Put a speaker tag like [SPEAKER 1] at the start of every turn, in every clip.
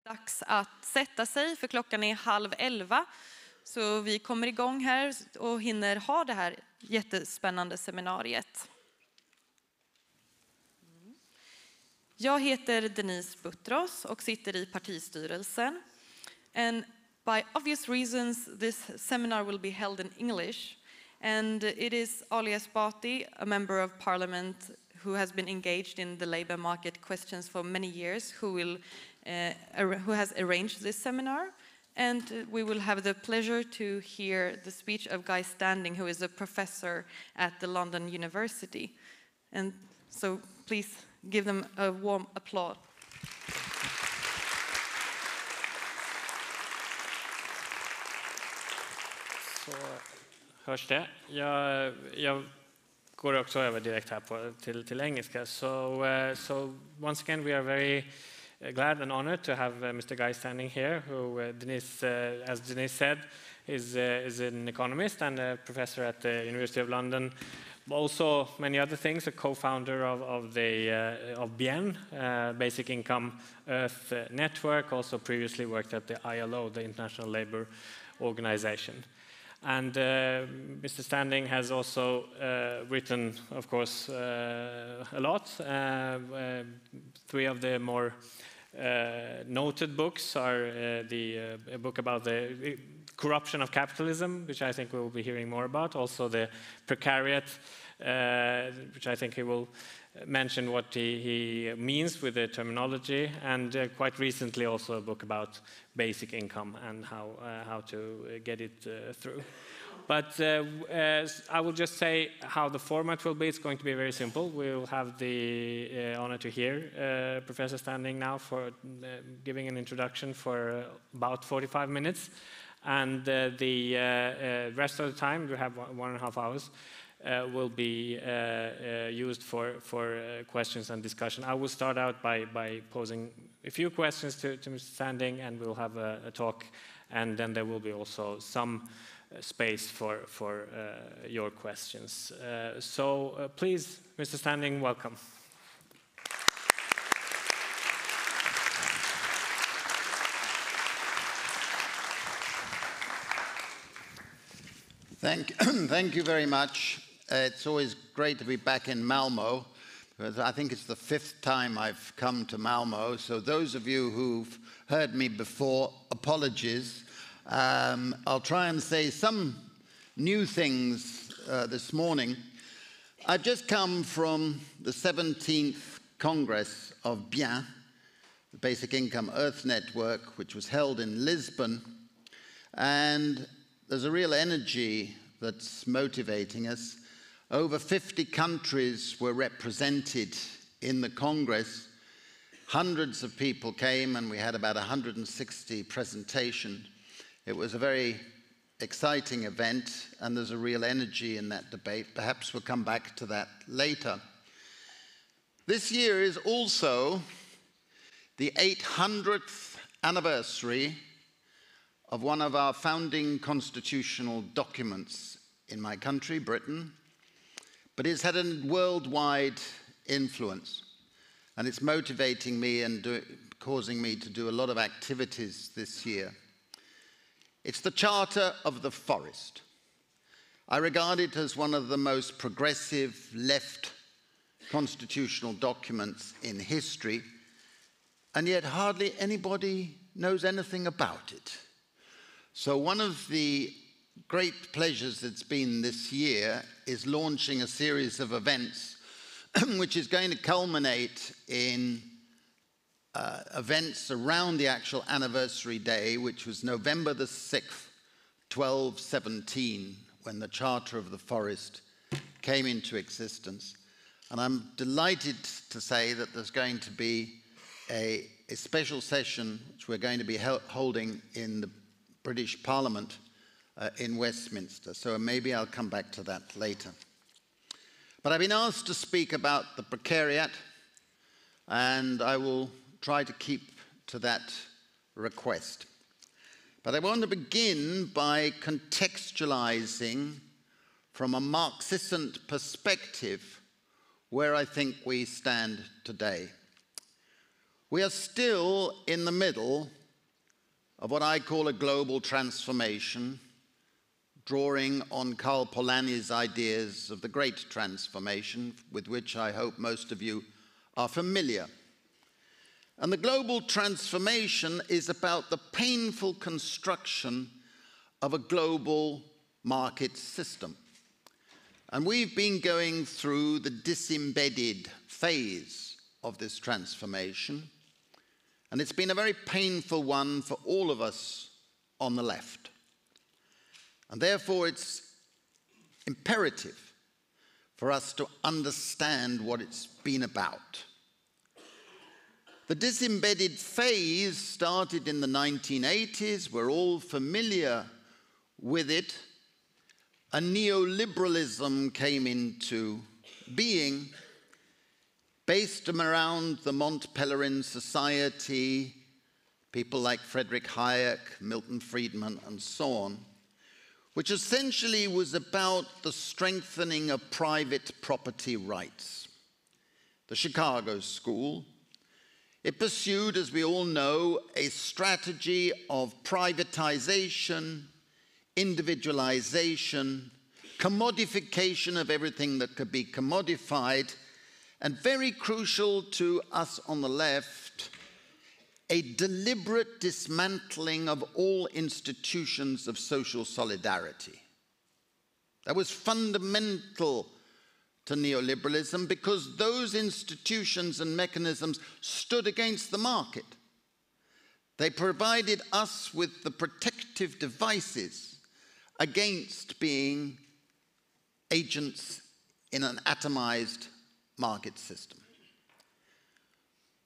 [SPEAKER 1] Dags att sätta sig för klockan är 10:30. Så vi kommer igång här och hinner ha det här jättespännande seminariet. Jag heter Denise Butros och sitter i partistyrelsen. And by obvious reasons this seminar will be held in English. And it is Ali Esbati, a member of parliament who has been engaged in the labour market questions for many years, who has arranged this seminar. And we will have the pleasure to hear the speech of Guy Standing, who is a professor at the London University. And so please give them a warm applause.
[SPEAKER 2] Så hörs det. Jag går också över direkt här till engelska. So once again we are very glad and honored to have Mr. Guy Standing here, who as Denise said, is an economist and a professor at the University of London. Also, many other things, a co-founder of BIEN, Basic Income Earth Network, also previously worked at the ILO, the International Labour Organization. And Mr. Standing has also written, of course, a lot. Three of the more noted books are a book about the corruption of capitalism, which I think we will be hearing more about. Also the precariat, which I think he will mention what he means with the terminology. And quite recently also a book about basic income and how to get it through. But I will just say how the format will be. It's going to be very simple. We'll have the honor to hear Professor Standing now for giving an introduction for about 45 minutes. And the rest of the time, we have 1.5 hours, will be used for questions and discussion. I will start out by posing a few questions to Mr. Standing, and we'll have a talk, and then there will be also some space for your questions. So please, Mr. Standing, welcome.
[SPEAKER 3] Thank you very much. It's always great to be back in Malmö, because I think it's the 5th time I've come to Malmö. So those of you who've heard me before, apologies. I'll try and say some new things this morning. I've just come from the 17th Congress of BIEN, the Basic Income Earth Network, which was held in Lisbon. And there's a real energy that's motivating us. Over 50 countries were represented in the Congress. Hundreds of people came, and we had about 160 presentations. It was a very exciting event, and there's a real energy in that debate. Perhaps we'll come back to that later. This year is also the 800th anniversary of one of our founding constitutional documents in my country, Britain, but it's had a worldwide influence, and it's motivating me and causing me to do a lot of activities this year. It's the Charter of the Forest. I regard it as one of the most progressive left constitutional documents in history, and yet hardly anybody knows anything about it. So one of the great pleasures that's been this year is launching a series of events which is going to culminate in events around the actual anniversary day, which was November the 6th, 1217, when the Charter of the Forest came into existence. And I'm delighted to say that there's going to be a special session which we're going to be holding in the British Parliament in Westminster. So maybe I'll come back to that later. But I've been asked to speak about the precariat, and I will try to keep to that request. But I want to begin by contextualizing from a Marxist perspective where I think we stand today. We are still in the middle of what I call a global transformation, drawing on Karl Polanyi's ideas of the Great Transformation, with which I hope most of you are familiar. And the global transformation is about the painful construction of a global market system. And we've been going through the disembedded phase of this transformation, and it's been a very painful one for all of us on the left. And therefore, it's imperative for us to understand what it's been about. The disembedded phase started in the 1980s. We're all familiar with it. A neoliberalism came into being based around the Mont Pelerin Society, people like Friedrich Hayek, Milton Friedman, and so on, which essentially was about the strengthening of private property rights. The Chicago School, it pursued, as we all know, a strategy of privatization, individualization, commodification of everything that could be commodified, and very crucial to us on the left, a deliberate dismantling of all institutions of social solidarity. That was fundamental to neoliberalism because those institutions and mechanisms stood against the market. They provided us with the protective devices against being agents in an atomized market system.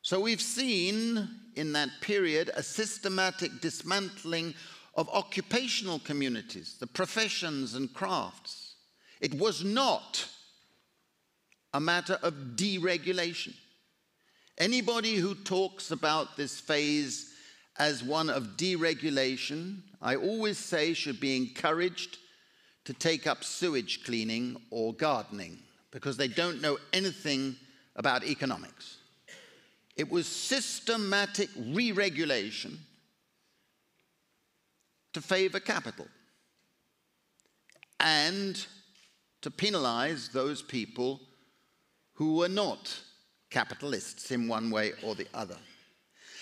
[SPEAKER 3] So we've seen in that period a systematic dismantling of occupational communities, the professions and crafts. It was not a matter of deregulation. Anybody who talks about this phase as one of deregulation, I always say should be encouraged to take up sewage cleaning or gardening because they don't know anything about economics. It was systematic re-regulation to favor capital and to penalize those people who were not capitalists in one way or the other.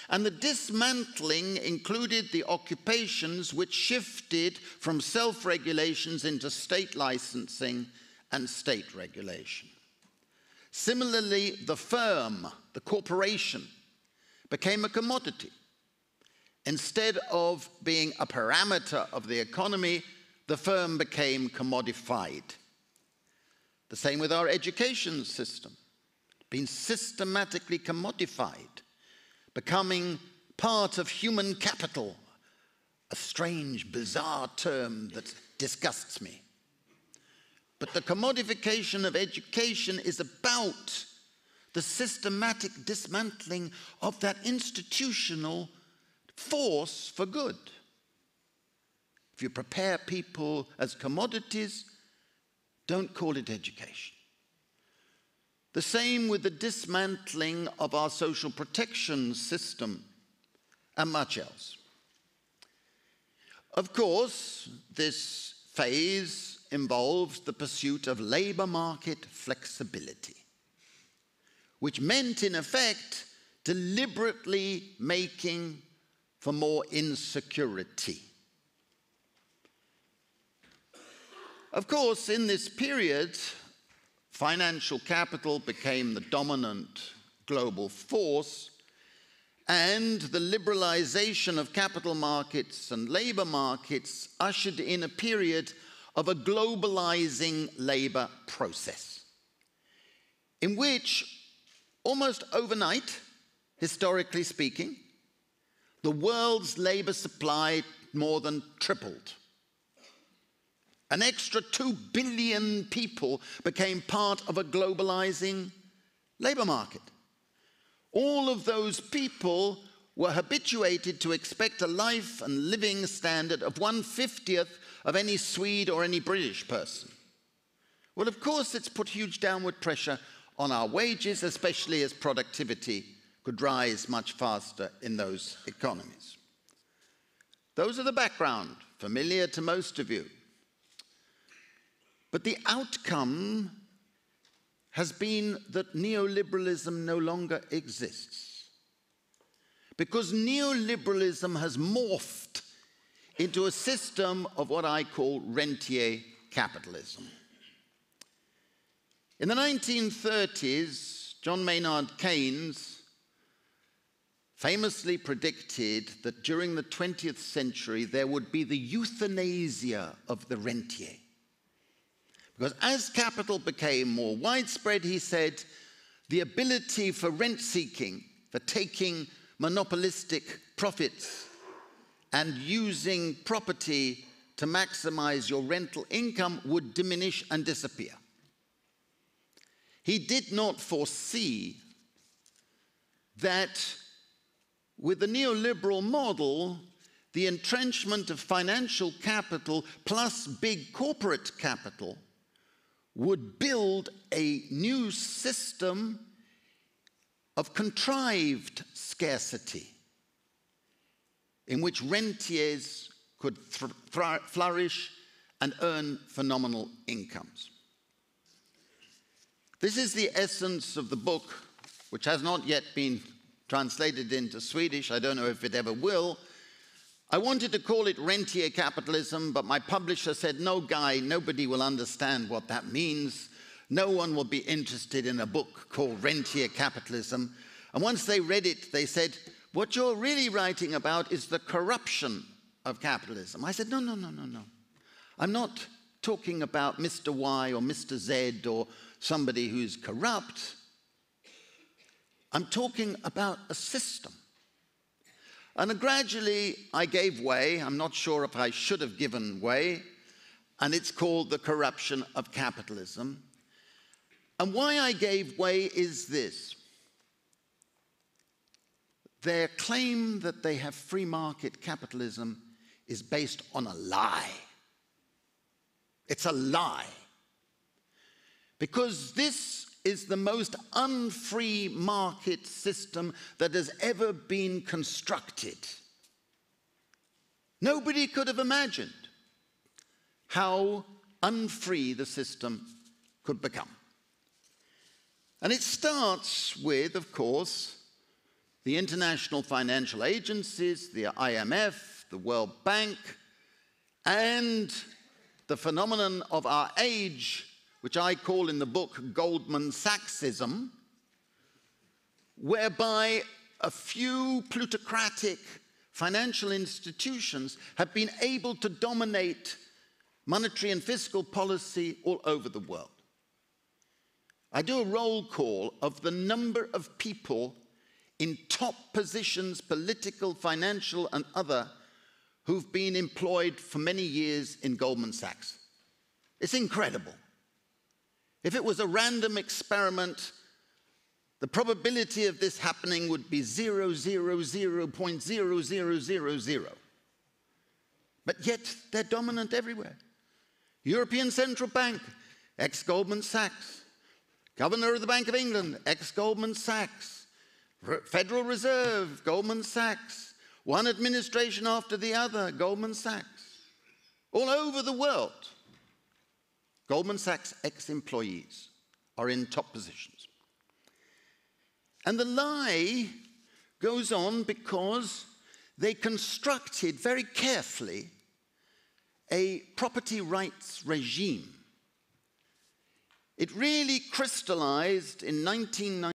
[SPEAKER 3] And the dismantling included the occupations which shifted from self-regulations into state licensing and state regulation. Similarly, the firm, the corporation, became a commodity. Instead of being a parameter of the economy, the firm became commodified. The same with our education system, being systematically commodified, becoming part of human capital, a strange, bizarre term that disgusts me. But the commodification of education is about the systematic dismantling of that institutional force for good. If you prepare people as commodities, don't call it education. The same with the dismantling of our social protection system and much else. Of course, this phase involves the pursuit of labor market flexibility, which meant, in effect, deliberately making for more insecurity. Of course, in this period, financial capital became the dominant global force, and the liberalization of capital markets and labor markets ushered in a period of a globalizing labor process, in which almost overnight, historically speaking, the world's labor supply more than tripled. An extra 2 billion people became part of a globalizing labor market. All of those people were habituated to expect a life and living standard of 1/50th of any Swede or any British person. Well, of course, it's put huge downward pressure on our wages, especially as productivity could rise much faster in those economies. Those are the background, familiar to most of you. But the outcome has been that neoliberalism no longer exists, because neoliberalism has morphed into a system of what I call rentier capitalism. In the 1930s, John Maynard Keynes famously predicted that during the 20th century there would be the euthanasia of the rentier. Because as capital became more widespread, he said, the ability for rent seeking, for taking monopolistic profits and using property to maximize your rental income would diminish and disappear. He did not foresee that with the neoliberal model, the entrenchment of financial capital plus big corporate capital would build a new system of contrived scarcity in which rentiers could flourish and earn phenomenal incomes. This is the essence of the book, which has not yet been translated into Swedish. I don't know if it ever will. I wanted to call it rentier capitalism, but my publisher said, no, Guy, nobody will understand what that means. No one will be interested in a book called Rentier Capitalism. And once they read it, they said, what you're really writing about is the corruption of capitalism. I said, no. I'm not talking about Mr. Y or Mr. Z or somebody who's corrupt. I'm talking about a system. And gradually I gave way. I'm not sure if I should have given way. And it's called The Corruption of Capitalism. And why I gave way is this. Their claim that they have free market capitalism is based on a lie. It's a lie. Because this is the most unfree market system that has ever been constructed. Nobody could have imagined how unfree the system could become. And it starts with, of course, the international financial agencies, the IMF, the World Bank, and the phenomenon of our age, which I call in the book Goldman Sachsism, whereby a few plutocratic financial institutions have been able to dominate monetary and fiscal policy all over the world. I do a roll call of the number of people in top positions, political, financial, and other, who've been employed for many years in Goldman Sachs. It's incredible. If it was a random experiment, the probability of this happening would be 0.000000. But yet, they're dominant everywhere. European Central Bank, ex-Goldman Sachs. Governor of the Bank of England, ex-Goldman Sachs. Federal Reserve, Goldman Sachs. One administration after the other, Goldman Sachs. All over the world, Goldman Sachs ex-employees are in top positions. And the lie goes on because they constructed very carefully a property rights regime. It really crystallized in 1990.